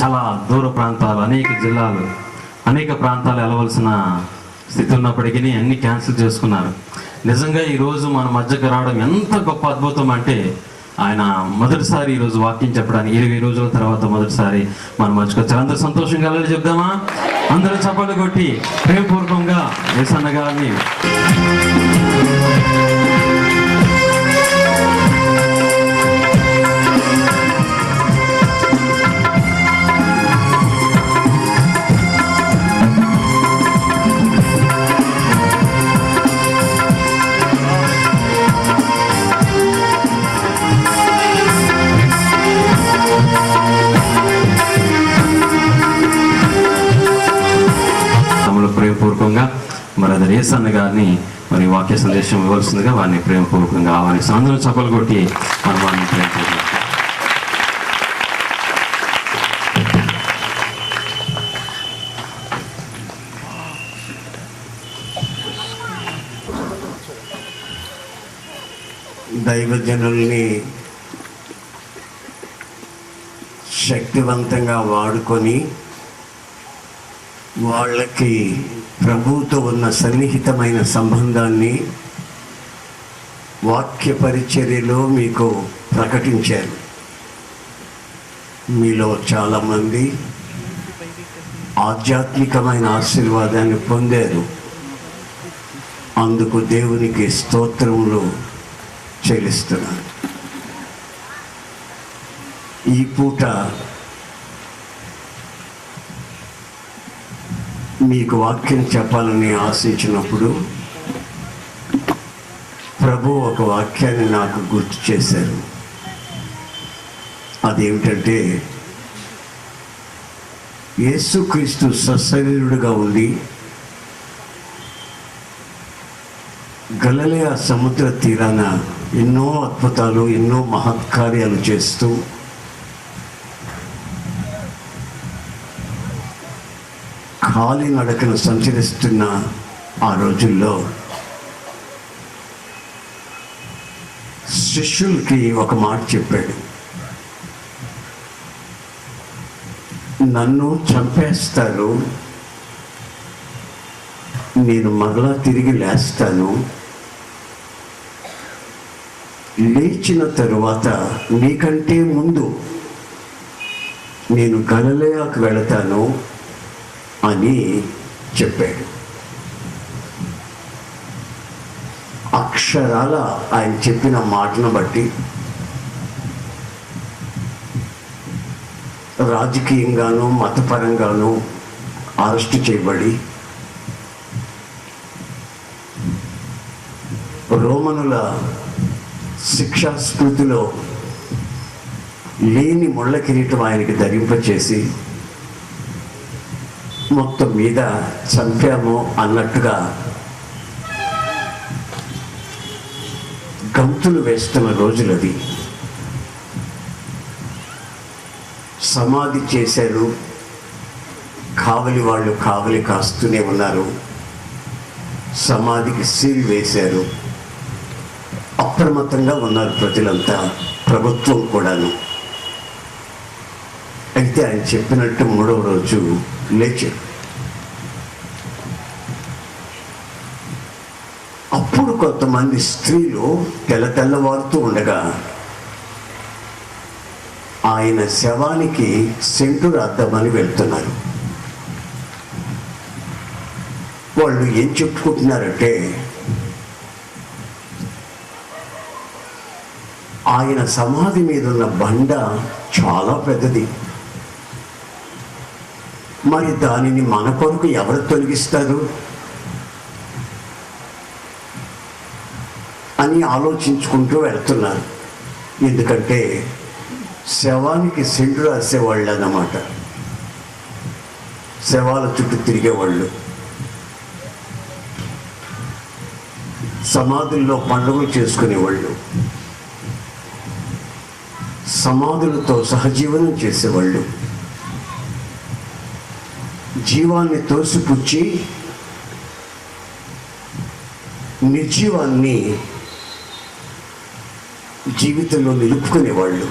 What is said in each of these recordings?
చాలా దూర ప్రాంతాలు, అనేక జిల్లాలు, అనేక ప్రాంతాలు వెళ్ళవలసిన స్థితి ఉన్నప్పటికీ అన్ని క్యాన్సిల్ చేసుకున్నారు. నిజంగా ఈరోజు మన మధ్యకు రావడం ఎంత గొప్ప అద్భుతం అంటే, ఆయన మొదటిసారి ఈరోజు వాక్యం చెప్పడానికి 20 రోజుల తర్వాత మొదటిసారి మన మధ్యకు వచ్చారు. అందరూ సంతోషంగా వెళ్ళి చెప్దామా? అందరూ చప్పట్లు కొట్టి ప్రేమపూర్వకంగా యేసన్న గారిని ప్రేమపూర్వకంగా మరి అది యేసన్న గారిని మరి వాక్య సందేశం ఇవ్వాల్సిందిగా వారిని ప్రేమపూర్వకంగా ఆహ్వానిస్తాం. అందరూ చప్పలు కొట్టి మనం వారిని ప్రేమపూర్వకంగా దైవజనుల్ని శక్తివంతంగా వాడుకొని వాళ్ళకి ప్రభువుతో ఉన్న సన్నిహితమైన సంబంధాన్ని వాక్య పరిచర్యలో మీకు ప్రకటించారు. మీలో చాలామంది ఆధ్యాత్మికమైన ఆశీర్వాదాన్ని పొందారు. అందుకు దేవునికి స్తోత్రములు చెల్లిస్తున్నాను. ఈ పూట మీకు వాక్యం చెప్పాలని ఆశించినప్పుడు ప్రభు ఒక వాక్యాన్ని నాకు గుర్తు చేశారు. అదేమిటంటే, యేసుక్రీస్తు సశరీరుడుగా ఉండి గలిలయ సముద్ర తీరాన ఎన్నో అద్భుతాలు, ఎన్నో మహత్కార్యాలు చేస్తూ కాలి నడకను సంచరిస్తున్న ఆ రోజుల్లో శిష్యులకి ఒక మాట చెప్పాడు. నన్ను చంపేస్తారు, నేను మరలా తిరిగి లేస్తాను, లేచిన తరువాత నీకంటే ముందు నేను గలిలయకు వెళతాను అని చెప్పాడు. అక్షరాల ఆయన చెప్పిన మాటను బట్టి రాజకీయంగానూ మతపరంగానూ అరెస్టు చేయబడి రోమనుల శిక్షా స్మృతిలో లేని ముళ్ళ కిరీటం ఆయనకి ధరింపచేసి మొత్తం మీద చంపాము అన్నట్టుగా గంతులు వేస్తున్న రోజులది. సమాధి చేశారు, కావలి వాళ్ళు కావలి కాస్తూనే ఉన్నారు, సమాధికి సీల్ వేశారు, అప్రమత్తంగా ఉన్నారు ప్రజలంతా, ప్రభుత్వం కూడాను. అయితే ఆయన చెప్పినట్టు 3వ రోజు లేచారు. అప్పుడు కొంతమంది స్త్రీలు తెల్లవారుతూ ఉండగా ఆయన శవానికి సెంటు రాద్దామని వెళ్తున్నారు. వాళ్ళు ఏం చెప్పుకుంటున్నారంటే, ఆయన సమాధి మీద ఉన్న బండ చాలా పెద్దది, మరి దానిని మన కొరకు ఎవరు తొలగిస్తారు అని ఆలోచించుకుంటూ వెళ్తున్నారు. ఎందుకంటే శవానికి సెంటు రాసేవాళ్ళు అన్నమాట, శవాల చుట్టూ తిరిగేవాళ్ళు. సమాధుల్లో పండుగలు చేసుకునేవాళ్ళు, సమాధులతో సహజీవనం చేసేవాళ్ళు. జీవాన్ని తోసిపుచ్చి నిర్జీవాన్ని జీవితంలో నిలుపుకునేవాళ్ళు.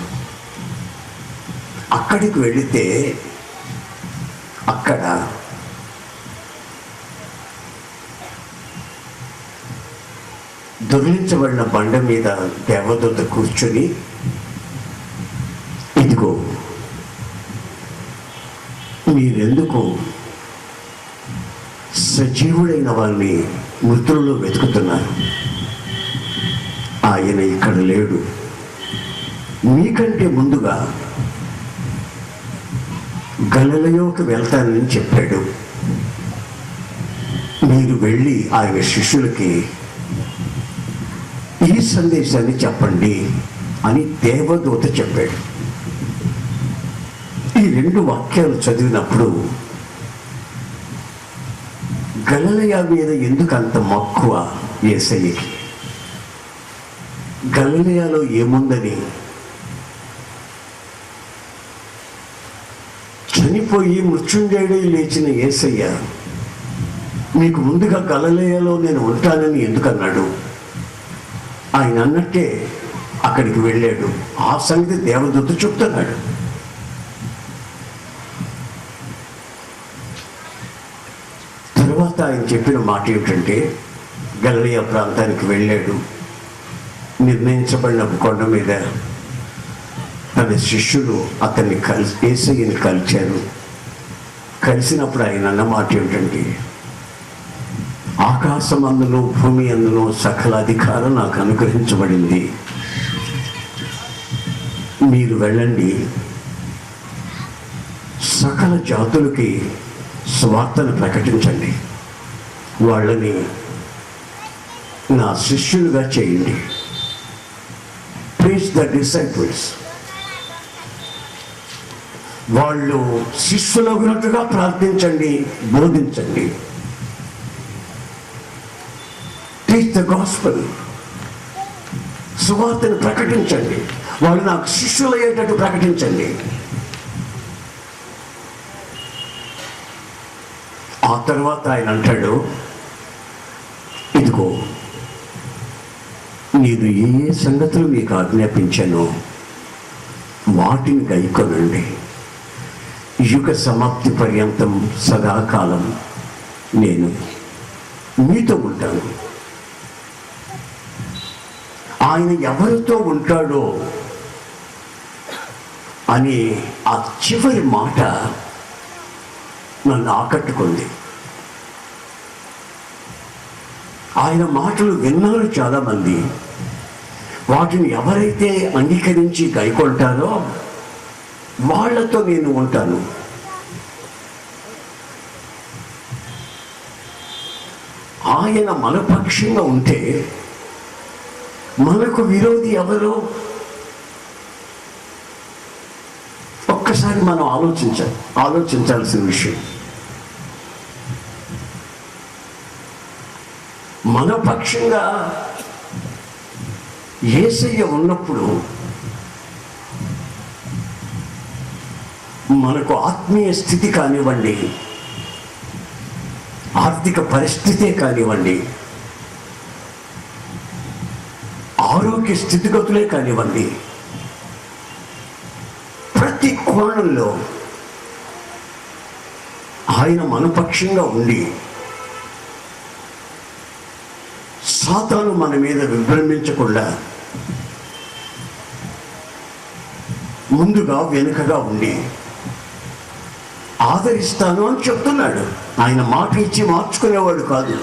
అక్కడికి వెళితే అక్కడ దొర్లించబడిన బండ మీద దేవదూత కూర్చొని, ఇదిగో మీరెందుకు సజీవుడైన వారిని మృతులలో వెతుకుతున్నారు? ఆయన ఇక్కడ లేడు. మీకంటే ముందుగా గలిలయకి వెళ్తానని చెప్పాడు. మీరు వెళ్ళి ఆయన శిష్యులకి ఈ సందేశాన్ని చెప్పండి అని దేవదూత చెప్పాడు. ఈ 2 వాక్యాలు చదివినప్పుడు గలిలయ మీద ఎందుకు అంత మక్కువ యేసయ్యకి? గలిలయలో ఏముందని? చనిపోయి మృత్యుంజయుడై లేచిన యేసయ్య మీకు ముందుగా గలిలయలో నేను ఉంటానని ఎందుకన్నాడు? ఆయన అన్నట్టే అక్కడికి వెళ్ళాడు. ఆ సంగతి దేవదూత చెప్తున్నాడు. తర్వాత ఆయన చెప్పిన మాట ఏమిటంటే, గలిలయ ప్రాంతానికి వెళ్ళాడు. నిర్ణయించబడిన కొండ మీద తన శిష్యులు అతన్ని యేసయ్యని కలిశారు. కలిసినప్పుడు ఆయన అన్న మాట ఏమిటంటే, ఆకాశం అందులో భూమి అందులో సకల అధికారం నాకు అనుగ్రహించబడింది. మీరు వెళ్ళండి, సకల జాతులకి స్వార్థను ప్రకటించండి, వాళ్ళని నా శిష్యులుగా చేయండి. Please the disciples. వాళ్ళు శిష్యులగినట్టుగా ప్రార్థించండి, బోధించండి. Teach the gospel. సువార్తను ప్రకటించండి, వాళ్ళు నాకు శిష్యులయ్యేటట్టు ప్రకటించండి. ఆ తర్వాత ఆయన అంటాడు, ఇదిగో నేను ఏ సంగతులు మీకు ఆజ్ఞాపించానో వాటిని గైకొనండి. యుగ సమాప్తి పర్యంతం సదాకాలం నేను మీతో ఉంటాను. ఆయన ఎవరితో ఉంటాడో అని ఆ చివరి మాట నన్ను ఆకట్టుకుంది. ఆయన మాటలు విన్నారు చాలామంది. వాటిని ఎవరైతే అంగీకరించి గైకొంటారో వాళ్ళతో నేను ఉంటాను. ఆయన మన పక్షంగా ఉంటే మనకు విరోధి ఎవరు? ఒక్కసారి మనం ఆలోచించాల్సిన విషయం. మన పక్షంగా యేసయ్య ఉన్నప్పుడు మనకు ఆత్మీయ స్థితి కానివ్వండి, ఆర్థిక పరిస్థితే కానివ్వండి, ఆరోగ్య స్థితిగతులే కానివ్వండి, ప్రతి కోణంలో ఆయన మనపక్షంగా ఉండి సాతాను మన మీద విభ్రమించకుండా ముందుగా వెనుకగా ఉండి ఆదరిస్తాను అని చెప్తున్నాడు. ఆయన మాట ఇచ్చి మార్చుకునేవాడు కాదు,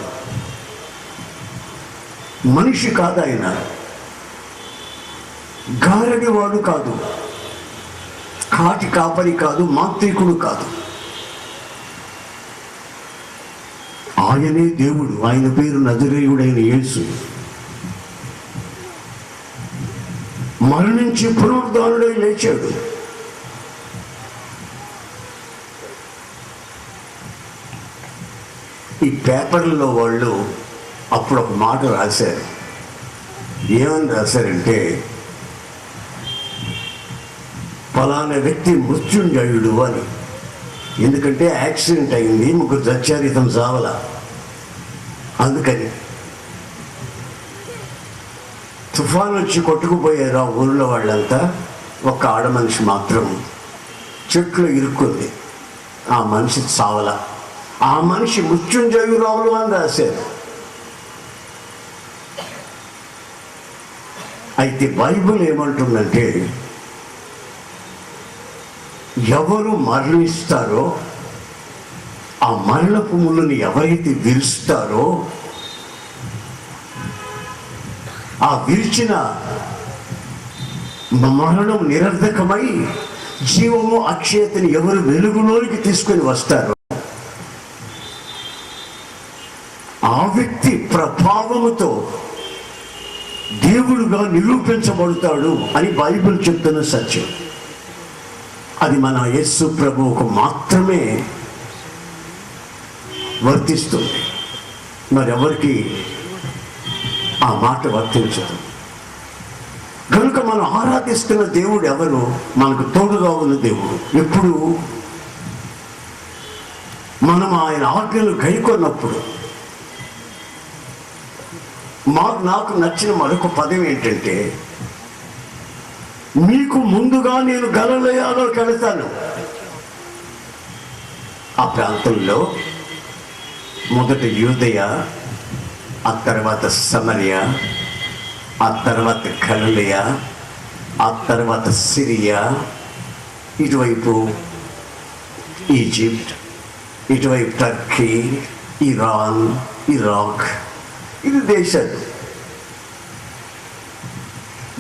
మనిషి కాదు, ఆయన గారడివాడు కాదు, కాటి కాపరి కాదు, మాంత్రికుడు కాదు. ఆయనే దేవుడు. ఆయన పేరు నజరేయుడైన యేసు. మరణించి పునరుద్ధానుడై లేచాడు. ఈ పేపర్లలో వాళ్ళు అప్పుడు ఒక మాట రాశారు. ఏమని రాశారంటే, ఫలానా వ్యక్తి మృత్యుంజయుడు అని. ఎందుకంటే యాక్సిడెంట్ అయింది, 3 చచ్చారు, ఇతను చావల. అందుకని తుఫాను వచ్చి కొట్టుకుపోయారు ఆ ఊరిలో వాళ్ళంతా. ఒక్క ఆడ మనిషి మాత్రం చెట్లు ఇరుక్కుంది. ఆ మనిషి చావల. ఆ మనిషి మృత్యుంజయురావులు అని రాశారు. అయితే బైబిల్ ఏమంటుందంటే, ఎవరు మరణిస్తారో, ఆ మరణపు ముళ్ళని ఎవరైతే విరుస్తారో, ఆ విరిచిన మరణం నిరర్ధకమై జీవము అక్షయతని ఎవరు వెలుగులోనికి తీసుకొని వస్తారో, ఆ వ్యక్తి ప్రభావముతో దేవుడుగా నిరూపించబడతాడు అని బైబిల్ చెప్తున్న సత్యం. అది మన యేసు ప్రభువుకు మాత్రమే వర్తిస్తుంది, మరెవరికి ఆ మాట వర్తించదు. కనుక మనం ఆరాధిస్తున్న దేవుడు ఎవరు? మనకు తోడుగా ఉన్న దేవుడు. ఎప్పుడు మనం ఆయన ఆజ్ఞలు గైకొన్నప్పుడు. నాకు నచ్చిన మరొక పదం ఏంటంటే, మీకు ముందుగా నేను గలిలయలోకి వెళతాను. ఆ ప్రాంతంలో మొదట యూదయ, ఆ తర్వాత సమరయ, ఆ తర్వాత గలిలయ, ఆ తర్వాత సిరియా, ఇటువైపు ఈజిప్ట్, ఇటువైపు టర్కీ, ఇరాన్, ఇరాక్, ఇది దేశాలు.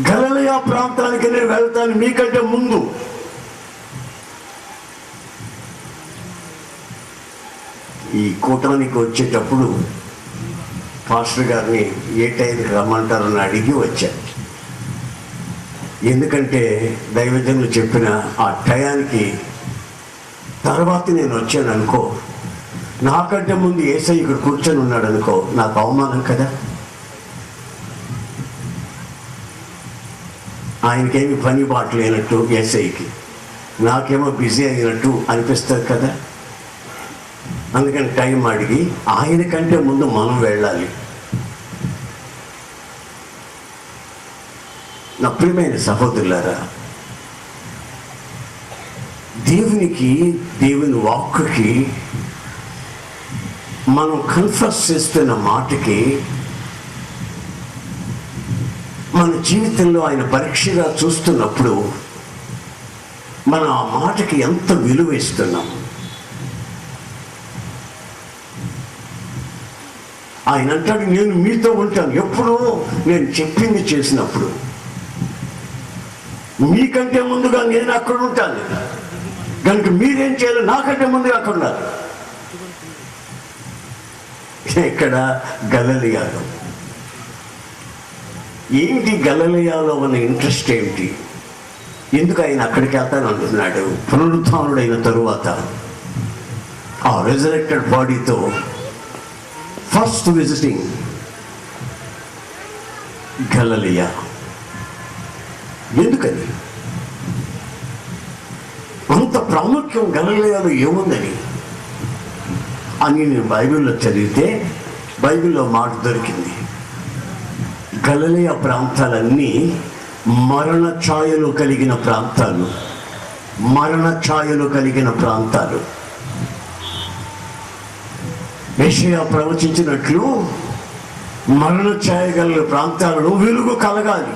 గలిలయ ప్రాంతానికి నేను వెళ్తాను మీకంటే ముందు. ఈ కూటానికి వచ్చేటప్పుడు పాస్టర్ గారిని ఏ టైంకి రమ్మంటారని అడిగి వచ్చాను. ఎందుకంటే దైవజనులు చెప్పిన ఆ టయానికి తర్వాత నేను వచ్చాను అనుకో, నాకంటే ముందు యేసయ్య ఇక్కడ కూర్చొని ఉన్నాడు అనుకో, నాకు అవమానం కదా. ఆయనకేమి పని బాట లేనట్టు యేసయ్యకి, నాకేమో బిజీ అయినట్టు అనిపిస్తుంది కదా. అందుకని టైం అడిగి ఆయన కంటే ముందు మనం వెళ్ళాలి. నా ప్రియమైన సహోదరులారా, దేవుని వాక్కుకి మనం కన్ఫెస్ చేస్తున్న మాటకి మన జీవితంలో ఆయన పరీక్షగా చూస్తున్నప్పుడు మనం ఆ మాటకి ఎంత విలువ ఇస్తున్నాం. ఆయన అంటాడు, నేను మీతో ఉంటాను ఎప్పుడూ నేను చెప్పింది చేసినప్పుడు. మీకంటే ముందుగా నేను అక్కడ ఉంటాను, కనుక మీరేం చేయాలి? నాకంటే ముందుగా అక్కడ ఉన్నారు. ఇక్కడ గలిలయలో ఏంటి? గలిలయలో ఉన్న ఇంట్రెస్ట్ ఏమిటి? ఎందుకు ఆయన అక్కడికి వెళ్తాను అంటున్నాడు? పునరుత్థానుడైన తరువాత ఆ రెజరెక్టెడ్ బాడీతో ఫస్ట్ విజిటింగ్ గలిలయ. ఎందుకని అంత ప్రాముఖ్యం గలిలయలో ఏముందని అని నేను బైబిల్లో చదివితే బైబిల్లో మాట దొరికింది. గలిలయ ప్రాంతాలన్నీ మరణ ఛాయలు కలిగిన ప్రాంతాలు, మరణ ఛాయలు కలిగిన ప్రాంతాలు. యెషయా ప్రవచించినట్లు మరణ ఛాయ కలిగిన ప్రాంతాలలో వెలుగు కలగాలి.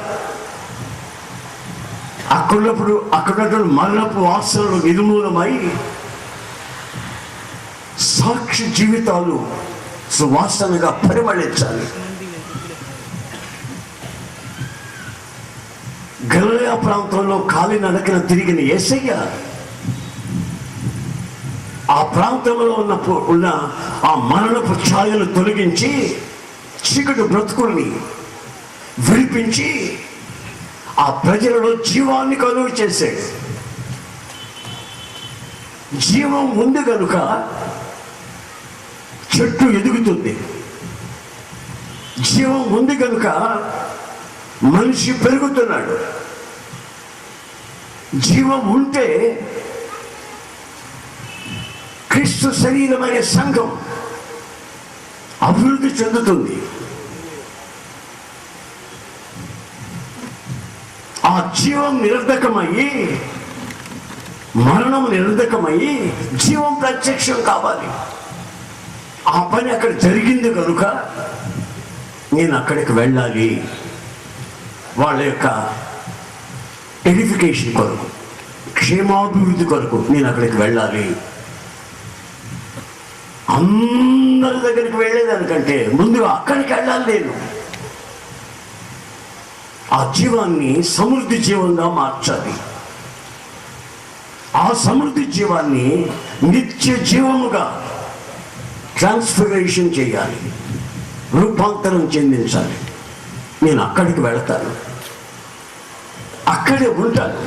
అక్కడ మరణపు వాసనలు నిర్మూలమై సాక్షి జీవితాలు సువాసనగా పరిమళించాలి. గలిలయ ప్రాంతంలో కాలినడకన తిరిగిన యేసయ్య ఆ ప్రాంతంలో ఉన్న ఆ మరణపు ఛాయలు తొలగించి చీకటి బ్రతుకుల్ని విడిపించి ఆ ప్రజలలో జీవాన్ని కలుగు చేశాడు. జీవం ఉంది కనుక చెట్టు ఎదుగుతుంది. జీవం ఉంది కనుక మనిషి పెరుగుతున్నాడు. జీవం ఉంటే క్రీస్తు శరీరమైన సంఘం అభివృద్ధి చెందుతుంది. ఆ జీవం నిరర్ధకమయ్యి మరణం నిరర్ధకమై జీవం ప్రత్యక్షం కావాలి. ఆ పని అక్కడ జరిగింది కనుక నేను అక్కడికి వెళ్ళాలి. వాళ్ళ యొక్క ఎడిఫికేషన్ కొరకు, క్షేమాభివృద్ధి కొరకు నేను అక్కడికి వెళ్ళాలి. అందరి దగ్గరికి వెళ్ళేదానికంటే ముందుగా అక్కడికి వెళ్ళాలి. నేను ఆ జీవాన్ని సమృద్ధి జీవంగా మార్చాలి. ఆ సమృద్ధి జీవాన్ని నిత్య జీవముగా ట్రాన్స్ఫిగరేషన్ చేయాలి, రూపాంతరం చెందించాలి. నేను అక్కడికి వెళతాను, అక్కడే ఉంటాను.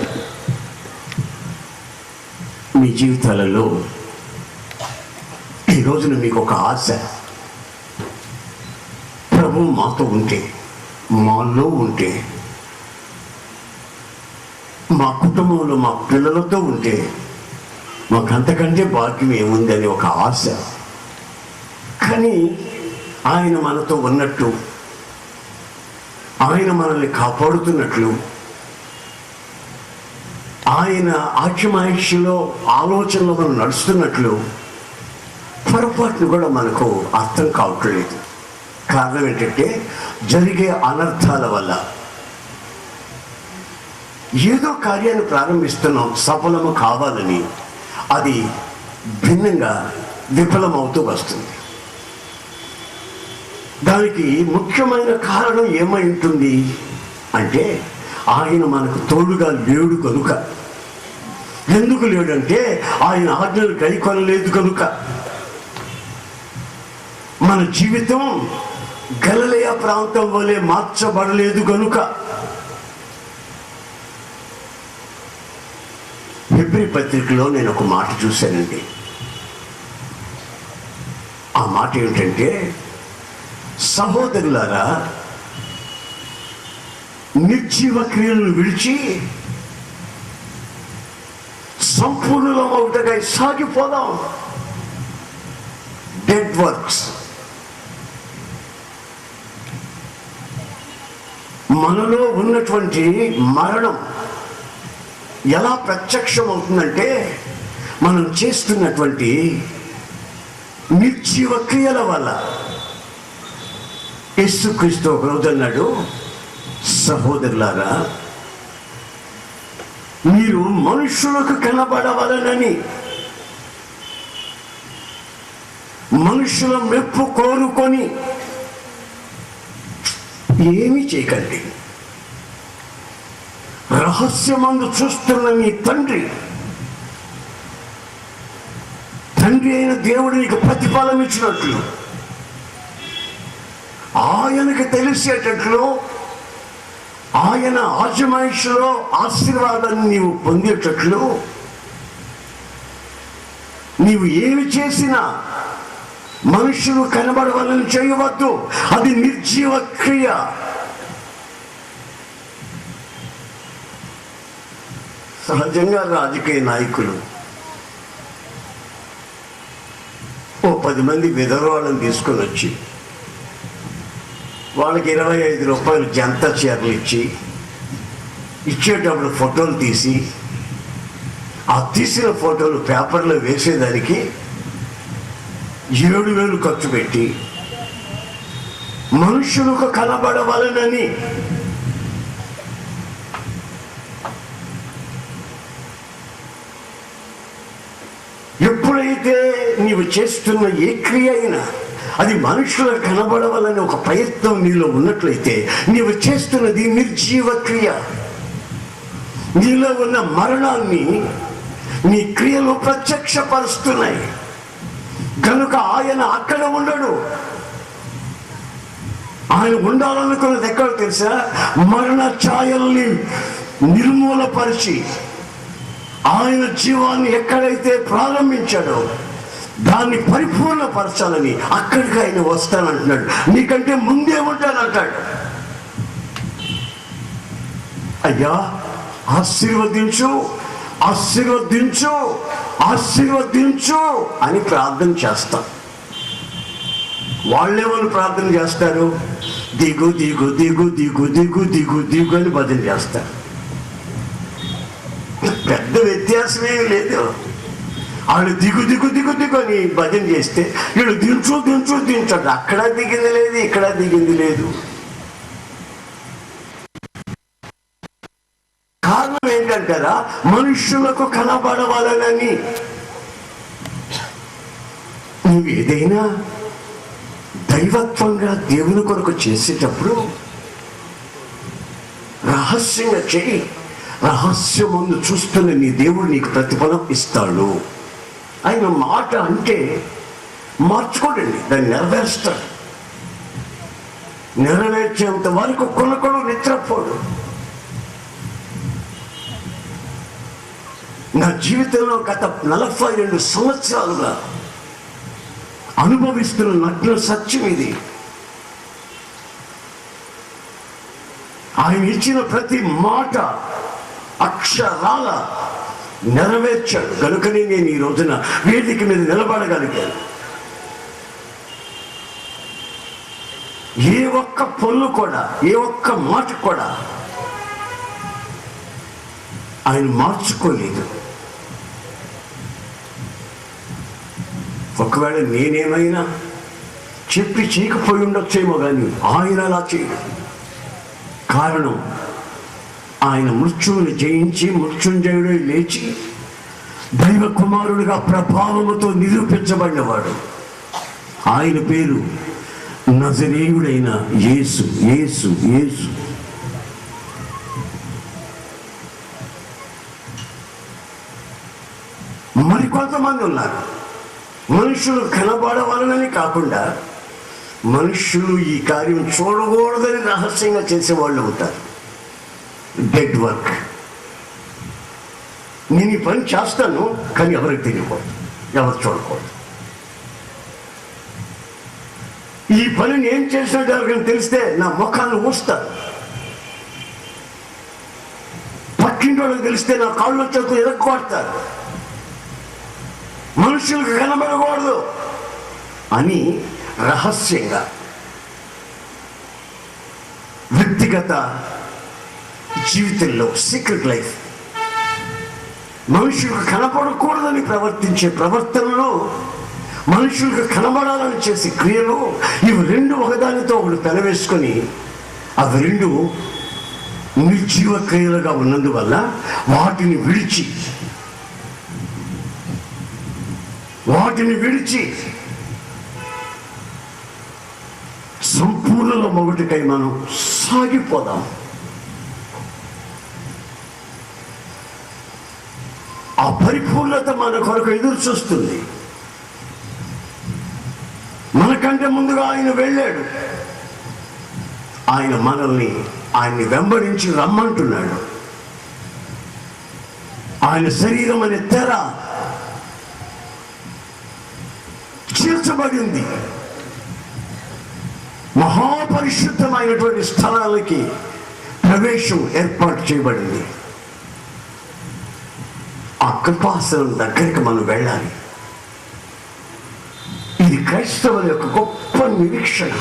మీ జీవితాలలో ఈ రోజున మీకు ఒక ఆశ, ప్రభు మాతో ఉంటే, మాలో ఉంటే, మా కుటుంబంలో మా పిల్లలతో ఉంటే మాకు అంతకంటే భాగ్యం ఏముంది అని ఒక ఆశ. కానీ ఆయన మనతో ఉన్నట్టు, ఆయన మనల్ని కాపాడుతున్నట్లు, ఆయన ఆఖ్యమాయిషలో ఆలోచనలో మనం నడుస్తున్నట్లు పొరపాటును కూడా మనకు అర్థం కావట్లేదు. కారణం ఏంటంటే జరిగే అనర్థాల వల్ల. ఏదో కార్యాన్ని ప్రారంభిస్తున్నాం సఫలము కావాలని, అది భిన్నంగా విఫలమవుతూ వస్తుంది. దానికి ముఖ్యమైన కారణం ఏమై ఉంటుంది అంటే ఆయన మనకు తోడుగా లేడు కనుక. ఎందుకు లేడంటే ఆయన ఆజ్ఞలు గైకొనలేదు కనుక. మన జీవితం గలిలయ ప్రాంతం వలె మార్చబడలేదు కనుక. హెబ్రీ పత్రికలో నేను ఒక మాట చూశానండి. ఆ మాట ఏమిటంటే, సహోదరులారా, నిర్జీవ క్రియలను విడిచి సంపూర్ణమవుటగా సాగిపోదాం. Dead works. మనలో ఉన్నటువంటి మరణం ఎలా ప్రత్యక్షం అవుతుందంటే మనం చేస్తున్నటువంటి నిర్జీవ క్రియల వల్ల. యేసుక్రీస్తు ఒక రోజు అన్నాడు, సహోదరులారా, మీరు మనుషులకు కనబడవలనని మనుషుల మెప్పు కోరుకొని ఏమీ చేయకండి. రహస్యమందు చూస్తున్న మీ తండ్రి అయిన దేవుడు నీకు ప్రతిఫలం ఇచ్చినట్లు, ఆయనకు తెలిసేటట్లు, ఆయన ఆజమాయిషులో ఆశీర్వాదాన్ని నీవు పొందేటట్లు నీవు ఏమి చేసినా మనుషులు కనబడవాలని చేయవద్దు. అది నిర్జీవ క్రియ. సహజంగా రాజకీయ నాయకులు ఓ 10 మంది విధవరాళ్ళని తీసుకొని వచ్చి వాళ్ళకి 25 రూపాయలు జంత చీరలు ఇచ్చేటప్పుడు ఫోటోలు తీసి, ఆ తీసిన ఫోటోలు పేపర్లో వేసేదానికి 7,000 ఖర్చు పెట్టి మనుషులకు కనబడవలనని ఎప్పుడైతే నీవు చేస్తున్న ఏ క్రియ అయినా అది మనుషులకు కనబడవాలని ఒక ప్రయత్నం నీలో ఉన్నట్లయితే నీవు చేస్తున్నది నిర్జీవ క్రియ. నీలో ఉన్న మరణాన్ని నీ క్రియలు ప్రత్యక్షపరుస్తున్నాయి కనుక ఆయన అక్కడ ఉండడు. ఆయన ఉండాలనుకున్నది ఎక్కడ తెలుసా? మరణ ఛాయల్ని నిర్మూలపరిచి ఆయన జీవాన్ని ఎక్కడైతే ప్రారంభించాడో దాన్ని పరిపూర్ణపరచాలని అక్కడికి ఆయన వస్తానంటున్నాడు. నీకంటే ముందే ఉంటానంటాడు. అయ్యా ఆశీర్వదించు, ఆశీర్వదించు, ఆశీర్వదించు అని ప్రార్థన చేస్తాం. వాళ్ళేమని ప్రార్థన చేస్తారు? దిగు దిగు దిగు దిగు దిగు దిగు దిగు అని భజన చేస్తారు. పెద్ద వ్యత్యాసమేమి లేదు. వాళ్ళు దిగు దిగు దిగు దిగు అని భజన చేస్తే వీళ్ళు దించు దించు దించండి. అక్కడ దిగింది లేదు, ఇక్కడ దిగింది లేదు. కారణం ఏంటంటారా? మనుషులకు కనబడవాలని. నువ్వు ఏదైనా దైవత్వంగా దేవుని కొరకు చేసేటప్పుడు రహస్యంగా చేయి. రహస్యం ముందు చూస్తున్న నీ దేవుడు నీకు ప్రతిఫలం ఇస్తాడు. ఆయన మాట అంటే మార్చుకోడండి, దాన్ని నెరవేరుస్తాడు. నెరవేర్చేంత వరకు కొనకొడు నిద్రపోడు. నా జీవితంలో గత 42 సంవత్సరాలుగా అనుభవిస్తున్న నగ్న సత్యం ఇది. ఆయన ఇచ్చిన ప్రతి మాట అక్షరాల నెరవేర్చాడు. కనుకనే నేను ఈ రోజున వేదిక మీద నిలబడగలిగాను. ఏ ఒక్క పొల్లు కూడా, ఏ ఒక్క మాట కూడా ఆయన మార్చుకోలేదు. ఒకవేళ నేనేమైనా చెప్పి చేయకపోయి ఉండొచ్చేమో కానీ ఆయన అలా చేయడు. కారణం ఆయన మృత్యువుని జయించి మృత్యుంజయుడు లేచి దైవ కుమారుడిగా ప్రభావముతో నిరూపించబడినవాడు. ఆయన పేరు నజరేయుడైన యేసు. యేసు యేసు మరికొంతమంది ఉన్నారు. మనుషులు కనబడవాలని కాకుండా మనుషులు ఈ కార్యం చూడకూడదని రహస్యంగా చేసేవాళ్ళు అవుతారు. Dead work. నేను ఈ పని చేస్తాను కానీ ఎవరికి తెలియకూడదు, ఎవరు చూడకూడదు. ఈ పని నేను చేసినట్టు ఎవరికైనా తెలిస్తే నా ముఖాన్ని ఊస్తారు. పక్కింటి వాళ్ళకి తెలిస్తే నా కాళ్ళు చేతులు ఎరగొడతారు. మనుషులకు కనబడకూడదు అని రహస్యంగా వ్యక్తిగత జీవితంలో సీక్రెట్ లైఫ్ మనుషులకు కనపడకూడదని ప్రవర్తించే ప్రవర్తనలో, మనుషులకు కనబడాలని చేసే క్రియలు, ఇవి రెండు ఒకదానితో ఒకటి పెనవేసుకొని అవి రెండు నిర్జీవ క్రియలుగా ఉన్నందువల్ల వాటిని విడిచి సంపూర్ణ మొదటికై మనం సాగిపోదాం. ఆ పరిపూర్ణత మన కొరకు ఎదురు చూస్తుంది. మనకంటే ముందుగా ఆయన వెళ్ళాడు. ఆయన ఆయన్ని వెంబడించి రమ్మంటున్నాడు. ఆయన శరీరం అనే తెర చీల్చబడింది. మహాపరిశుద్ధమైనటువంటి స్థలాలకి ప్రవేశం ఏర్పాటు చేయబడింది. ఆ కృపాసనం దగ్గరికి మనం వెళ్ళాలి. ఇది క్రైస్తవుల యొక్క గొప్ప నిరీక్షణ.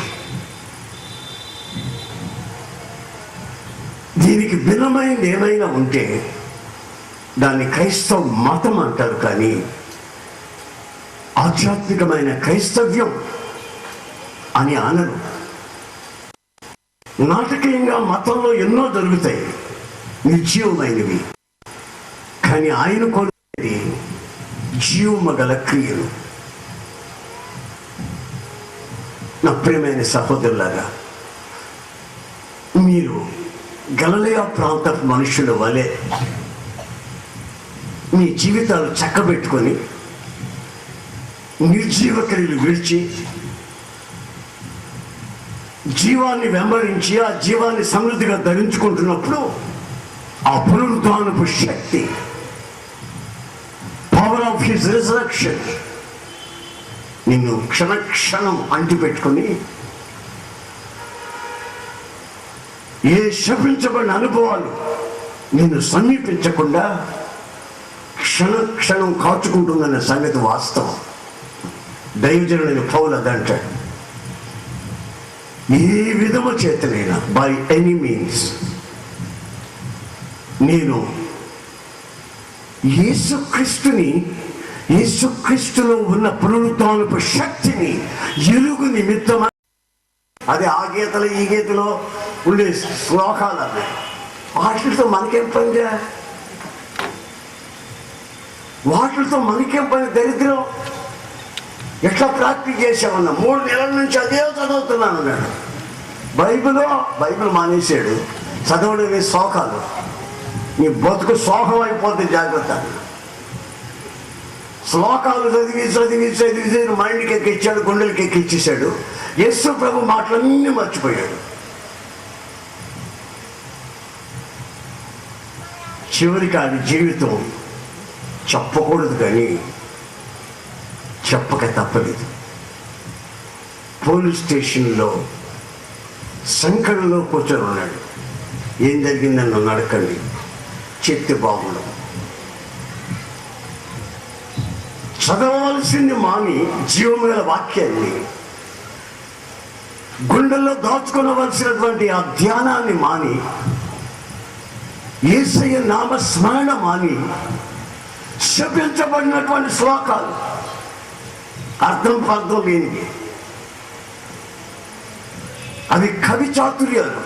దీనికి భిన్నమైనది ఏమైనా ఉంటే దాన్ని క్రైస్తవ మతం అంటారు, కానీ ఆధ్యాత్మికమైన క్రైస్తవ్యం అని అనరు. నాటకీయంగా మతంలో ఎన్నో దొరుకుతాయి నిర్జీవమైనవి, కానీ ఆయన కోరేది జీవము గల క్రియలు. నా ప్రియమైన సహోదరులారా, మీరు గలిలయ ప్రాంత మనుషుల వలె మీ జీవితాలు చక్కబెట్టుకొని నిర్జీవ క్రియలు విడిచి జీవాన్ని వెంబడించి ఆ జీవాన్ని సమృద్ధిగా ధరించుకుంటున్నప్పుడు ఆ పునరుద్ధానపు శక్తి, పవర్ ఆఫ్ హిస్ రిజరక్షన్ నిన్ను క్షణక్షణం అంటిపెట్టుకొని ఏ శపించబడిన అనుభవాలు నిన్ను సమీపించకుండా క్షణక్షణం కాచుకుంటుందన్న సంగతి వాస్తవం. దైవజనుడైన పౌలు అదంటాడు, ఏ విధము చేతనైనా బై ఎనీ మీన్స్ నేను యేసుక్రీస్తులో ఉన్న పునరుత్థానపు శక్తిని ఎలుగు నిమిత్తమా, అది ఆ గీతలు ఈ గీతలో ఉండే శ్లోకాలు అవి, వాటితో మనకేం పనిగా, వాటితో మనకేం పని? దరిద్రం. ఎట్లా ప్రాక్టీస్ చేసామన్నా 3 నెలల నుంచి అదే చదువుతున్నాను అన్నాడు. బైబిల్ మానేశాడు, చదవడమే శోకాలు. నీ బతుకు శోకం అయిపోతే జాగ్రత్త. శ్లోకాలు చదివి మైండ్కి ఎక్కిచ్చాడు, గుండెలకి ఎక్కిచ్చేసాడు. యేసు ప్రభు మాటలన్నీ మర్చిపోయాడు. చివరికి ఆయన జీవితం చెప్పకూడదు కానీ చెప్పక తప్పలేదు. పోలీస్ స్టేషన్లో సంకటంలో కూర్చొని ఉన్నాడు. ఏం జరిగిందని నన్ను అడగండి, చెప్తే బాగుండదు. చదవవలసింది మాని జీవమైన వాక్యాన్ని, గుండెల్లో దాచుకోవలసినటువంటి ఆ ధ్యానాన్ని మాని, యేసయ్య నామ స్మరణ మాని, శపించబడినటువంటి శ్లోకాలు, అర్థం లేనివి, అవి కవి చాతుర్యాలు,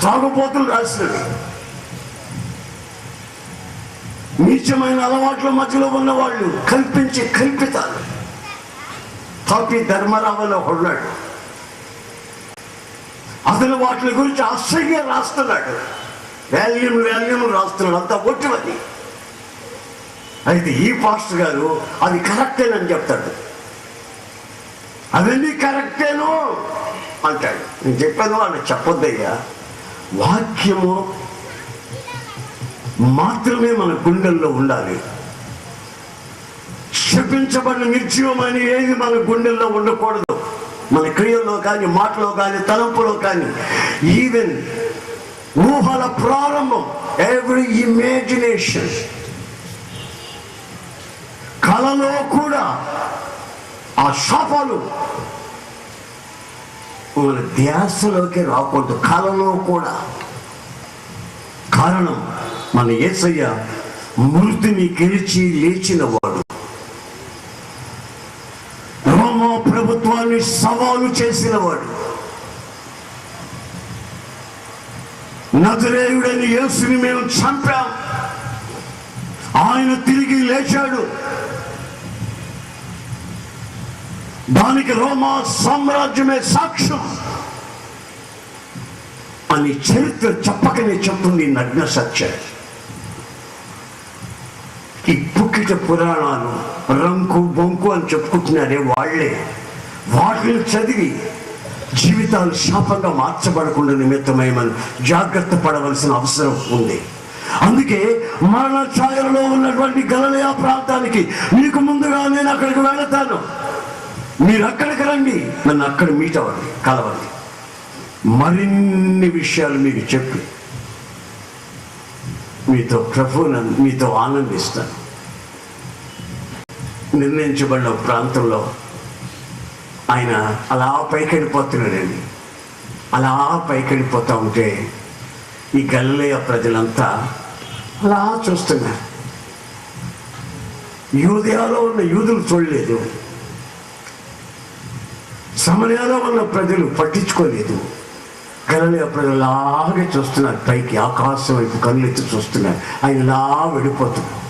త్రాగుబోతులు రాసినవి, నీచమైన అలవాట్ల మధ్యలో ఉన్న వాళ్ళు కల్పించి కల్పితాలు. తాపి ధర్మరావులో ఉన్నాడు, అతను వాటి గురించి అసహ్యం రాస్తున్నాడు, వాల్యూమ్ రాస్తున్నాడు, అంతా ఒట్టువని. అయితే ఈ పాస్టర్ గారు అది కరెక్టేనని చెప్తాడు, అవన్నీ కరెక్టేను అంటాడు. నేను చెప్పాను వాళ్ళు చెప్పొద్దయ్యా, వాక్యము మాత్రమే మన గుండెల్లో ఉండాలి. శపించబడిన నిర్జీవమైన ఏది మన గుండెల్లో ఉండకూడదు. మన క్రియల్లో కానీ, మాటలో కానీ, తలంపులో కానీ. ఈవెన్ ఊహల ప్రారంభం, ఎవ్రీ ఇమాజినేషన్, కళలో కూడా ఆ శాపాలు మన ధ్యాసలోకి రాకూడదు. కళలో కూడా. కారణం, మన యేసయ్య మృతిని గెలిచి లేచిన వాడు. రోమా ప్రభుత్వాన్ని సవాలు చేసిన వాడు. నజరేయుడైన యేసుని మేము చంపాం, ఆయన తిరిగి లేచాడు, దానికి రోమా సామ్రాజ్యమే సాక్ష్యం అని చరిత్ర చెప్పకనే చెప్తుంది నగ్న సత్యం. ఈ పుక్కిట పురాణాలు రంకు బొంకు అని చెప్పుకుంటున్నారే వాళ్ళే, వాటిని చదివి జీవితాలు శాపంగా మార్చబడకుండా నిమిత్తమై మనం జాగ్రత్త పడవలసిన అవసరం ఉంది. అందుకే మరణ ఛాయలో ఉన్నటువంటి గలిలయ ప్రాంతానికి మీకు ముందుగా నేను అక్కడికి వెళతాను, మీరు అక్కడికి రండి, నన్ను అక్కడ మీట్ అవ్వండి, కలవండి, మరిన్ని విషయాలు మీకు చెప్పి మీతో ఆనందిస్తాను. నిర్ణయించబడిన ప్రాంతంలో ఆయన అలా పైకెళ్ళిపోతున్నాడండి. అలా పైకెళ్ళిపోతూ ఉంటే ఈ గలిలయ ప్రజలంతా అలా చూస్తున్నారు. యూదయాలో ఉన్న యూదులు చూడలేదు, సమరయాలో ఉన్న ప్రజలు పట్టించుకోలేదు. గలిలయ ప్రజలు అలాగే చూస్తున్నారు, పైకి ఆకాశం వైపు కళ్ళెత్తి చూస్తున్నారు. ఆయన ఇలా వెళ్ళిపోతున్నారు.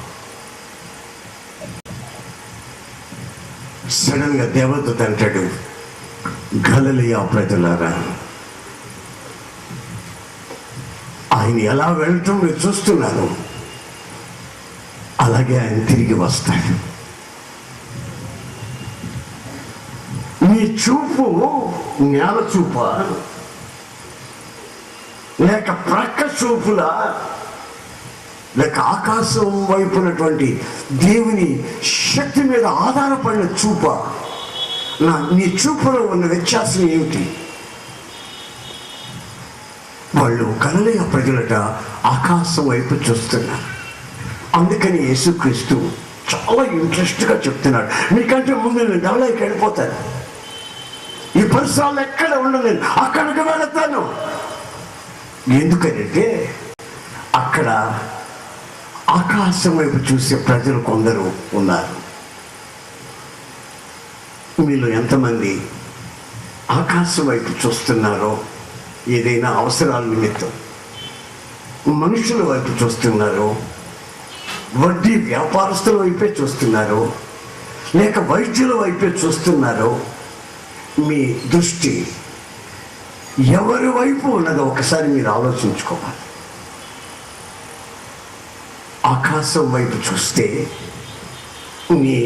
సడన్ గా దేవదూత అంటాడు, గలిలయ ప్రజలారా, ఆయన ఎలా వెళ్ళటం మీరు చూస్తున్నారు, అలాగే ఆయన తిరిగి వస్తాడు. మీ చూపు నేల చూప లేక ప్రక్క చూపులా లేక ఆకాశం వైపునటువంటి దేవుని శక్తి మీద ఆధారపడిన చూప? నీ చూపులో ఉన్న వ్యత్యాసం ఏమిటి? వాళ్ళు గలిలయ ప్రజలట ఆకాశం వైపు చూస్తున్నారు. అందుకని యేసుక్రీస్తు చాలా ఇంట్రెస్ట్గా చెప్తున్నాడు, మీకంటే ముందు నేను గలిలయకి వెళ్ళిపోతాను, ఈ పరిసరాలు ఎక్కడ ఉండలేను, అక్కడికి వెళతాను. ఎందుకంటే అక్కడ ఆకాశం వైపు చూసే ప్రజలు కొందరు ఉన్నారు. మీలో ఎంతమంది ఆకాశం వైపు చూస్తున్నారో? ఏదైనా అవసరాల నిమిత్తం మనుషుల వైపు చూస్తున్నారో, వడ్డీ వ్యాపారస్తుల వైపే చూస్తున్నారో, లేక వైద్యుల వైపే చూస్తున్నారో? మీ దృష్టి ఎవరి వైపు ఉన్నదో ఒకసారి మీరు ఆలోచించుకోవాలి. ఆకాశం వైపు చూస్తే నీ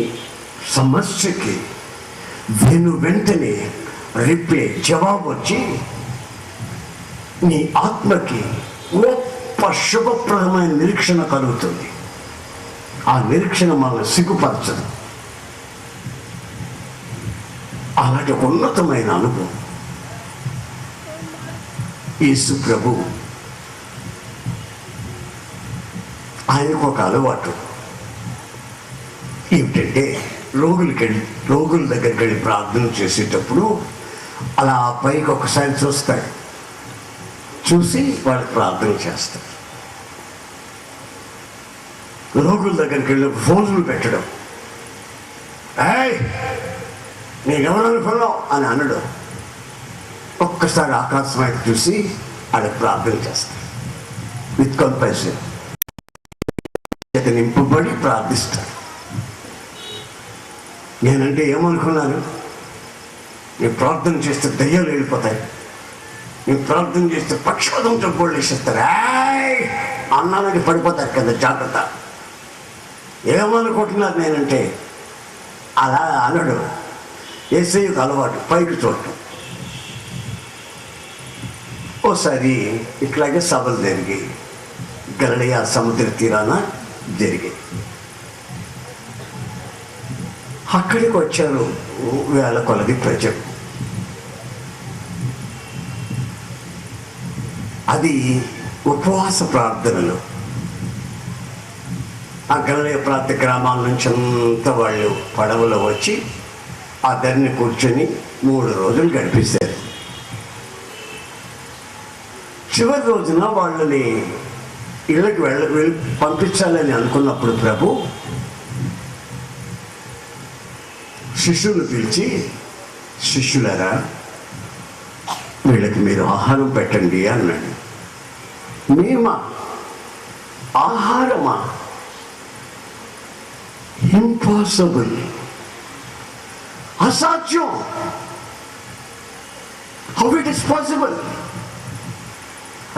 సమస్యకి వెంటనే రిప్లై, జవాబు వచ్చి నీ ఆత్మకి గొప్ప శుభప్రదమైన నిరీక్షణ కలుగుతుంది. ఆ నిరీక్షణ మనల్ని సిగ్గుపరచదు. అలాంటి ఉన్నతమైన అనుభవం యేసు ప్రభు ఆయనకు ఒక అలవాటు ఏమిటంటే, రోగుల దగ్గరికి వెళ్ళి ప్రార్థన చేసేటప్పుడు అలా పైకి ఒకసారి చూస్తాడు, చూసి వాళ్ళకి ప్రార్థన చేస్తాడు. రోగుల దగ్గరికి వెళ్ళి ఫోన్లు పెట్టడం, ఏయ్ నేనెవరనుకున్నావు అని అనడు. ఒక్కసారి ఆకాశం వైపు చూసి వాళ్ళకి ప్రార్థన చేస్తాడు. విత్ కంపాషన్ నింపబడి ప్రార్థిస్తాడు. నేనంటే ఏమనుకున్నాను? నేను ప్రార్థన చేస్తే దయ్యాలు వెళ్ళిపోతాయి, నేను ప్రార్థన చేస్తే పక్షపాతంతో గోళ్ళు వేసేస్తారు, అన్నానికి పడిపోతారు కదా, జాగ్రత్త. ఏమనుకుంటున్నారు నేనంటే? అలా అనడు. యేసయ్యకు అలవాటు పైకి చూడటం. ఓసారి ఇట్లాగే సభలు జరిగి గలిలయ సముద్ర తీరాన జరిగాయి. అక్కడికి వచ్చారు వేల కొలది ప్రజలు. అది ఉపవాస ప్రార్థనలు. ఆ గలిలయ ప్రాంత గ్రామాల నుంచి అంతా వాళ్ళు పడవలో వచ్చి ఆ ధరిని కూర్చొని 3 రోజులు గడిపిస్తారు. చివరి రోజున వాళ్ళని ఇళ్ళకి వెళ్ళి పంపించాలని అనుకున్నప్పుడు ప్రభు శిష్యులను పిలిచి, శిష్యులారా వీళ్ళకి మీరు ఆహారం పెట్టండి అన్నాడు. మేమా? ఆహారమా? ఇంపాసిబుల్, అసాధ్యం. How it is possible?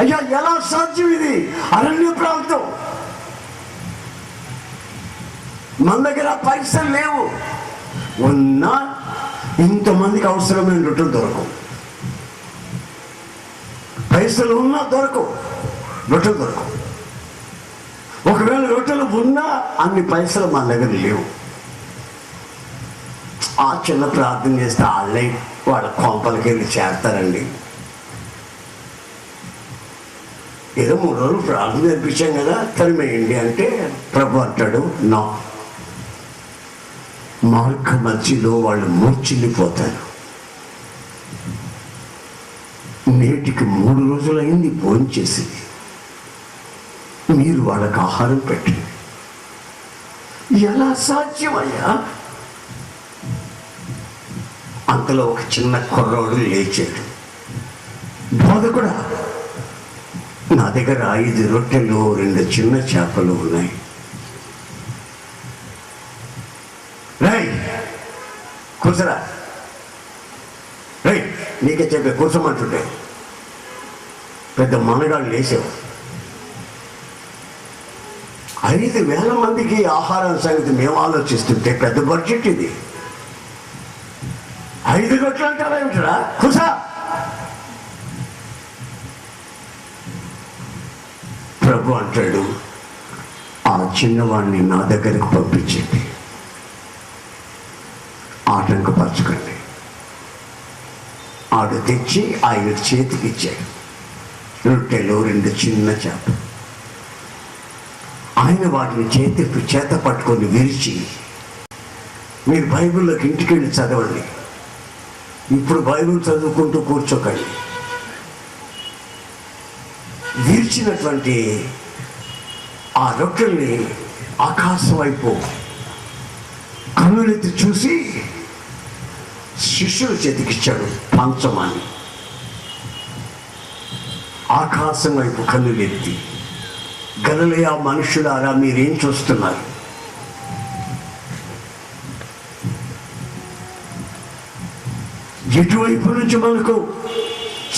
అయ్యా ఎలా సాధ్యం ఇది? అరణ్య ప్రాంతం, మన దగ్గర పైసలు లేవు, ఉన్నా ఇంతమందికి అవసరమైన రొట్టెలు దొరకవు. పైసలు ఉన్నా దొరకవు, రొట్టెలు దొరకవు. ఒకవేళ రొట్టెలు ఉన్నా అన్ని పైసలు మన దగ్గర లేవు. ఆ చిన్న ప్రార్థన చేస్తే వాళ్ళే వాళ్ళ కొంపలకి వెళ్ళి చేస్తారండి. ఏదో 3 రోజులు ప్రార్థన నేర్పించాం కదా, తరిమేయండి అంటే ప్రభు అంటాడు, నా మార్గ మధ్యలో వాళ్ళు మూర్చిల్లిపోతారు. నేటికి 3 రోజులైంది భోంచేసి, మీరు వాళ్ళకి ఆహారం పెట్టండి. ఎలా సాధ్యమయ్యా? అంతలో ఒక చిన్న కుర్రోడు లేచాడు. బోధకుడా, నా దగ్గర 5 రొట్టెలు 2 చిన్న చేపలు ఉన్నాయి. రై కూర్చోరా, రై నీకే చెప్పే కూర్చోమంటుంటే పెద్ద మనగాళ్ళు లేచావు. 5,000 మందికి ఆహారం సంగతి మేము ఆలోచిస్తుంటే పెద్ద బడ్జెట్ ఇది. 5 రొట్టెలు అంటారా ఏమిటరా? కూర్చో. ప్రభు అంటాడు, ఆ చిన్నవాడిని నా దగ్గరకు పంపించండి, ఆటంకపరచకండి. ఆడు తెచ్చి ఆయన చేతికి ఇచ్చాడు రొట్టెలు 2 చిన్న చేపలు. ఆయన వాటిని చేత పట్టుకొని విరిచి, మీరు బైబిల్లోకి ఇంటికి వెళ్ళి చదవండి, ఇప్పుడు బైబిల్ చదువుకుంటూ కూర్చోకండి. విరిచినటువంటి ఆ ఆ రొట్టెల్ని ఆకాశం వైపు కన్నులెత్తి చూసి శిష్యుల చేతికిచ్చాడు పంచమాన్ని. ఆకాశం వైపు కన్నులెత్తి, గలిలయ మనుషులారా మీరేం చూస్తున్నారు? ఎటువైపు నుంచి మనకు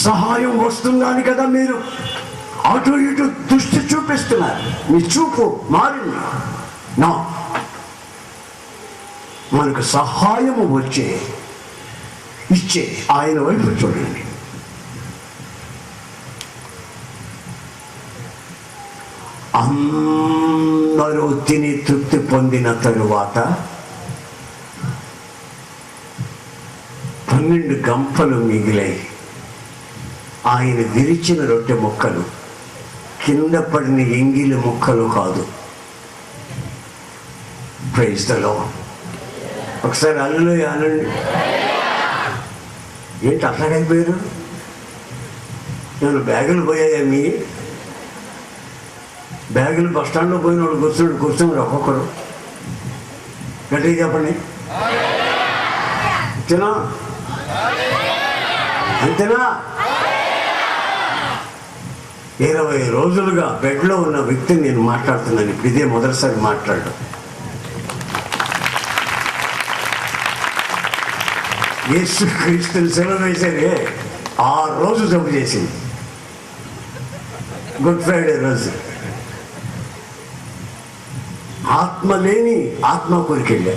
సహాయం వస్తుందని కదా మీరు అటు ఇటు దృష్టి చూపిస్తున్నారు. మీ చూపు మారింది. నా మనకు సహాయము ఇచ్చే ఆయన వైపు చూడండి. అందరూ తిని తృప్తి పొందిన తరువాత 12 గంపలు మిగిలాయి. ఆయన విరిచిన రొట్టె ముక్కలు కింద పడిన ఎంగిలి ముక్కలు కాదు. Praise the lord. ఒకసారి హల్లెలూయా అనండి. ఏంటి అట్లాగైపోయారు? నేను బ్యాగులు పోయాయా? మీ బ్యాగులు బస్ స్టాండ్లో పోయిన వాళ్ళు కూర్చున్నారు ఒక్కొక్కరు. గట్టిగా చెప్పండి. అంతేనా? అంతేనా? 20 రోజులుగా బెడ్లో ఉన్న వ్యక్తిని నేను మాట్లాడుతున్నాను. ఇప్పుడు ఇదే మొదటిసారి మాట్లాడడం. యేసు క్రీస్తుని సెలవు వేశారే, ఆ రోజు జబ్బు చేసింది. గుడ్ ఫ్రైడే రోజు ఆత్మ లేని ఆత్మకూరికి వెళ్ళా.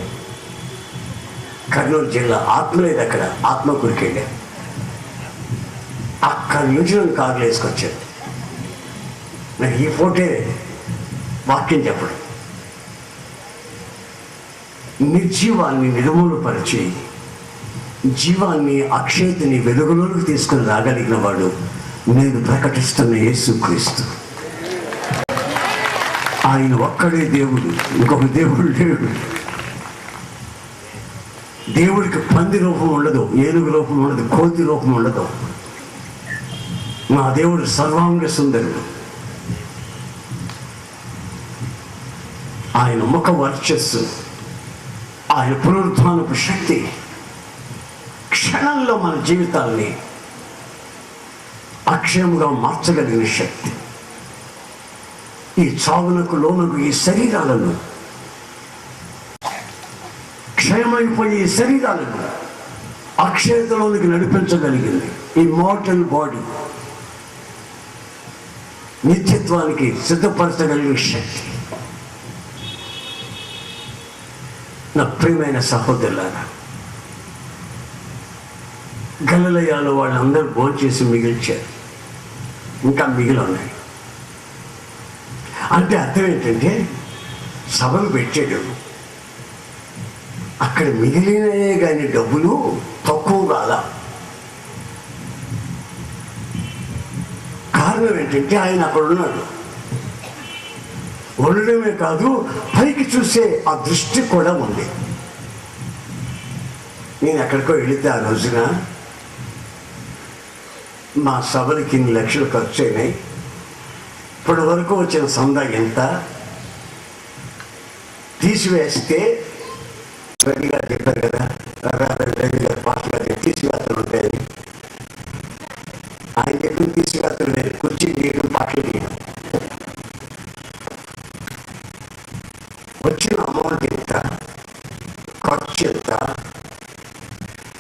కర్నూలు జిల్లా ఆత్మ లేదు అక్కడ. ఆత్మకూరికి వెళ్ళా. అక్కడి నుంచి నన్ను కార్లు వేసుకొచ్చాను. నాకు ఈ ఫోటే వాక్యం చెప్పడం. నిర్జీవాన్ని నిర్మూలపరిచి జీవాన్ని అక్షయతని వెలుగులోకి తీసుకుని రాగలిగిన వాడు నేను ప్రకటిస్తున్న యేసుక్రీస్తు. ఆయన ఒక్కడే దేవుడు, ఇంకొక దేవుడు లేడు. దేవుడికి పంది రూపం ఉండదు, ఏనుగు రూపం ఉండదు, కోతి రూపం ఉండదు. నా దేవుడు సర్వాంగ సుందరుడు. ఆయన ముఖ వర్చస్సు, ఆయన పునరుద్ధానపు శక్తి క్షణంలో మన జీవితాల్ని అక్షయముగా మార్చగలిగిన శక్తి. ఈ చావునకు లోనకు ఈ శరీరాలను, క్షయమైపోయి ఈ శరీరాలను అక్షయతలోనికి నడిపించగలిగింది. ఈ మోర్టల్ బాడీ నిత్యత్వానికి సిద్ధపరచగలిగిన శక్తి. నా ప్రియమైన సహోదరులారా, గలిలయలో వాళ్ళందరూ భోంచేసి మిగిల్చారు. ఇంకా మిగిలి ఉన్నాయి. అంటే అర్థం ఏంటంటే సభలు పెట్టాడు. అక్కడ మిగిలినయే కానీ డబ్బులు తక్కువ కాదా. కారణం ఏంటంటే ఆయన అక్కడ ఉన్నాడు. ఉండడమే కాదు, పైకి చూసే ఆ దృష్టి కూడా ఉంది. నేను ఎక్కడికో వెళితే ఆ రోజున మా సభలకి ఇన్ని లక్షలు ఖర్చు అయినాయి, ఇప్పటి వరకు వచ్చిన సందా ఎంత, తీసివేస్తే రవి గారు చెప్పారు కదా, రవి గారు పాటలు గారు తీసివేతలు ఉంటాయని. ఆయన చెప్పిన తీసివేతలు లేదు, కుర్చీ చేయడం, పాటలు చేయడం. వచ్చిన అమౌంట్ ఎంత, ఖర్చు ఎంత,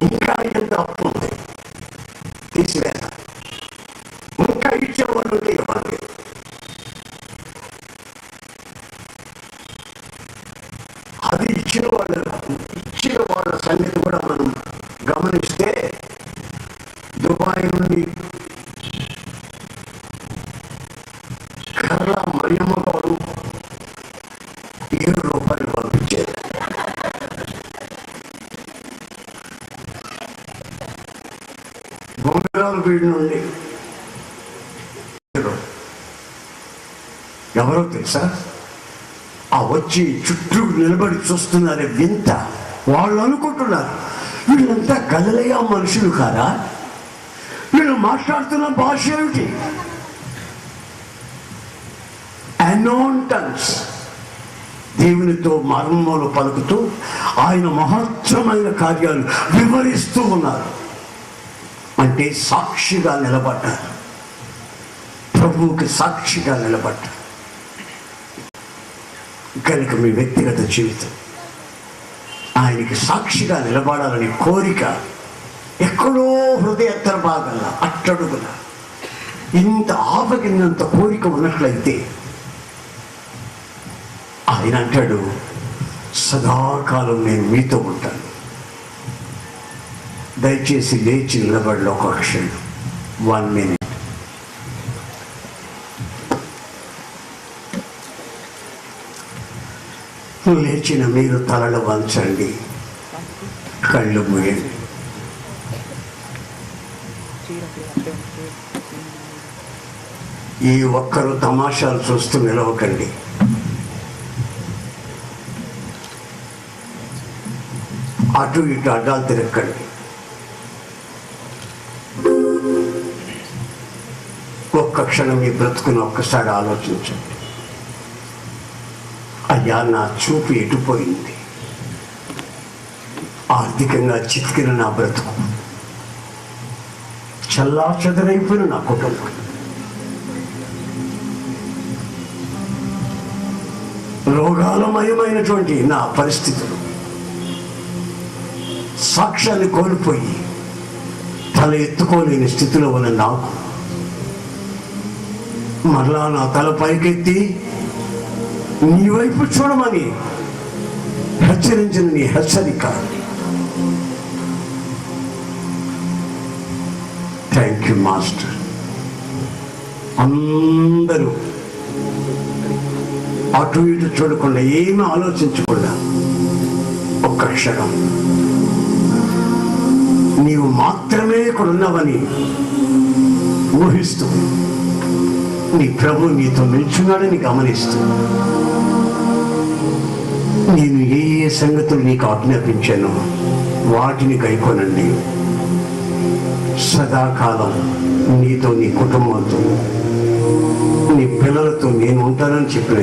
ఇంకా ఎంత అప్పు ఉంది, తీసివేత. ఇంకా ఇచ్చేవాళ్ళు ఉంటే ఇవ్వాలి. అది ఇచ్చిన వాళ్ళ సంగతి కూడా మనం గమనిస్తే, దుబాయ్ నుండి కర్ర మరియమ్మ గారు ₹7 పంపించారు. బొంగరాలపేట నుండి ఎవరో తెలుసా, ఆ వచ్చి చుట్టూ నిలబడి చూస్తున్నారే వింత. వాళ్ళు అనుకుంటున్నారు వీళ్ళంతా గలిలయ మనుషులు కాదా, వీళ్ళు మాట్లాడుతున్న భాష ఏమిటి? అన్నోన్ టంగ్స్ దేవునితో మర్మములు పలుకుతూ ఆయన మహత్తరమైన కార్యాలు వివరిస్తూ ఉన్నారు. అంటే సాక్షిగా నిలబడ్డారు, ప్రభువుకి సాక్షిగా నిలబడ్డారు. కనుక మీ వ్యక్తిగత జీవితం ఆయనకి సాక్షిగా నిలబడాలని కోరిక ఎక్కడో హృదయంతర భాగంలో అట్టడుగున ఇంత ఆపగినంత కోరిక ఉన్నట్లయితే ఆయన అంటాడు, సదాకాలం నేను మీతో ఉంటాను. దయచేసి లేచి నిలబడిలో ఒక క్షణం, 1 minute. లేచిన మీరు తలలు వంచండి, కళ్ళు మూయండి. ఈ ఒక్కరు తమాషాలు చూస్తూ నిలవకండి. అటు ఇటు అడ్డాలు తిరగండి. ఒక్క క్షణం మీ బ్రతుకుని ఒక్కసారి ఆలోచించండి. అయ్యా, నా చూపు ఎటుపోయింది? ఆర్థికంగా చితికిన నా బ్రతుకు, చల్లాచెదరైపోయిన నా కుటుంబం, రోగాలమయమైనటువంటి నా పరిస్థితులు, సాక్ష్యాన్ని కోల్పోయి తల ఎత్తుకోలేని స్థితిలో ఉన్న నాకు మరలా నా తల పైకెత్తి నీ వైపు చూడమని హెచ్చరించిన నీ హెచ్చరిక. Thank you master. అందరూ అటు ఇటు చూడకుండా, ఏమీ ఆలోచించకుండా ఒక్క క్షణం నీవు మాత్రమే ఇక్కడ ఉన్నావని ఊహిస్తూ నీ ప్రభు నీతో నిల్చున్నాడని గమనిస్తూ నేను ఏ ఏ సంగతులు నీకు ఆజ్ఞాపించానో వాటిని గైకొనండి. సదాకాలం నీతో, నీ కుటుంబంతో, నీ పిల్లలతో నేను ఉంటానని చెప్పిన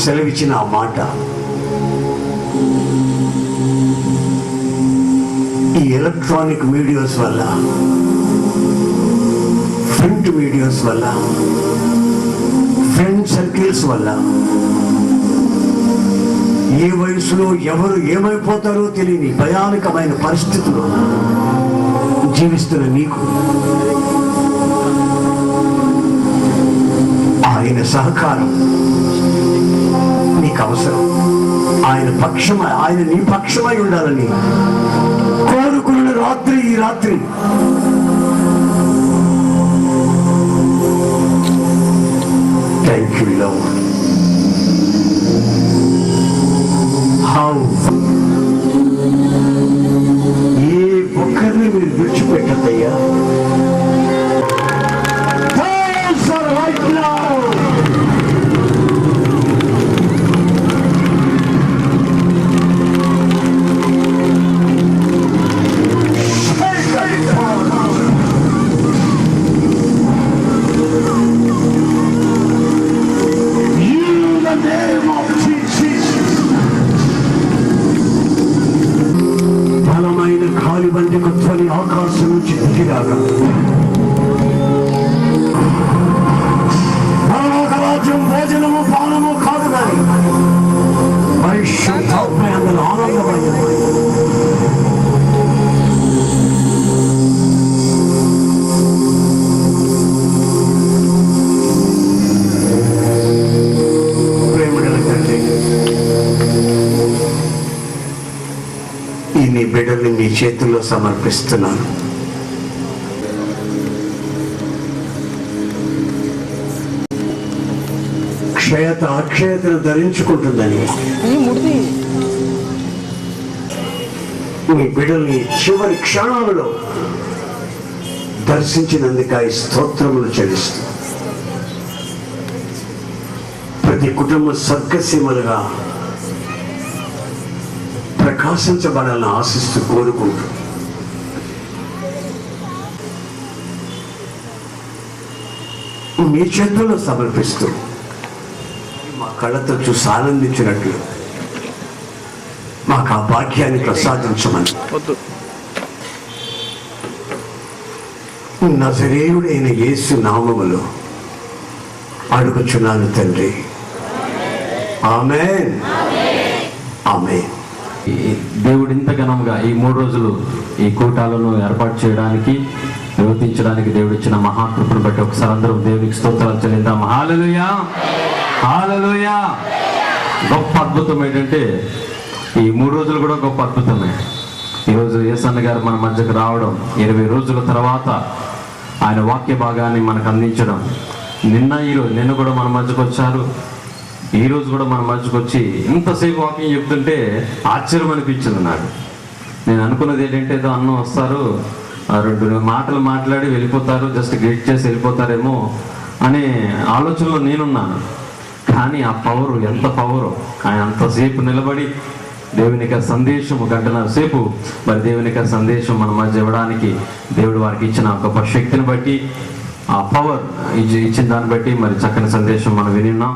సెలవిచ్చిన ఆ మాట ఈ ఎలక్ట్రానిక్ మీడియాస్ వల్ల, ప్రింట్ మీడియాస్ వల్ల, ఫ్రెండ్ సర్కిల్స్ వల్ల, ఏ వయసులో ఎవరు ఏమైపోతారో తెలియని భయానకమైన పరిస్థితుల్లో జీవిస్తున్న నీకు ఆయన సహకారం నీకు అవసరం. ఆయన నీ పక్షమై ఉండాలని కోరుకున్న రాత్రి ఈ రాత్రి థ్యాంక్ యూ లార్డ్. హౌ ఏ ఒక్కరిని మీరు విడిచిపెట్టద్దయ్యా. ఆకాశం నుంచి దిగిరాగా రాజ్యం భోజనము పానము కాదు, కానీ పరిశుద్ధాత్మ అందులో ఆనందమైన ప్రేమగల తండ్రి, ఈ నీ బిడ్డల్ని నీ చేతుల్లో సమర్పిస్తున్నాను. క్షయత అక్షయతను ధరించుకుంటుందని నీ బిడ్డల్ని చివరి క్షణాలలో దర్శించినందుకు ఈ స్తోత్రములు చెల్లిస్తూ ప్రతి కుటుంబం స్వర్గసీమలుగా ప్రకాశించబడాలని ఆశిస్తూ కోరుకుంటూ మీ చేతుల్లో సమర్పిస్తూ కళ్ళతో చూసి ఆనందించినట్లు మాకు ఆ భాగ్యాన్ని ప్రసాదించమని నజరేయుడైన యేసు నామములో అడుగుచున్నాను తండ్రి. ఆమేన్, ఆమేన్. దేవుడు ఇంత ఘనంగా ఈ 3 రోజులు ఈ కూటాలను ఏర్పాటు చేయడానికి, నిర్వర్తించడానికి దేవుడు ఇచ్చిన మహాకృపను బట్టి ఒకసారి అందరూ దేవునికి స్తోత్రాలు చెల్లిద్దాం. హల్లెలూయా, హల్లెలూయా. గొప్ప అద్భుతం ఏంటంటే ఈ 3 రోజులు కూడా గొప్ప అద్భుతమే. ఈరోజు యేసన్న గారు మన మధ్యకు రావడం, 20 రోజుల తర్వాత ఆయన వాక్య భాగాన్ని మనకు అందించడం, నిన్న కూడా మన మధ్యకు వచ్చారు, ఈ రోజు కూడా మన మధ్యకు వచ్చి ఇంతసేపు వాక్యం చెప్తుంటే ఆశ్చర్యం అనిపించింది నాకు. నేను అనుకున్నది ఏంటంటే ఏదో అన్నం వస్తారు, 2 మాటలు మాట్లాడి వెళ్ళిపోతారు, జస్ట్ గ్రీట్ చేసి వెళ్ళిపోతారేమో అనే ఆలోచనలో నేనున్నాను. కానీ ఆ పవరు, ఎంత పవరు! ఆయన అంతసేపు నిలబడి దేవుని యొక్క సందేశము, 1 గంటన్నర సేపు మరి దేవుని యొక్క సందేశం మన మధ్య ఇవ్వడానికి దేవుడు వారికి ఇచ్చిన గొప్ప శక్తిని బట్టి, ఆ పవర్ ఇచ్చిన దాన్ని బట్టి మరి చక్కని సందేశం మనం వినిన్నాం.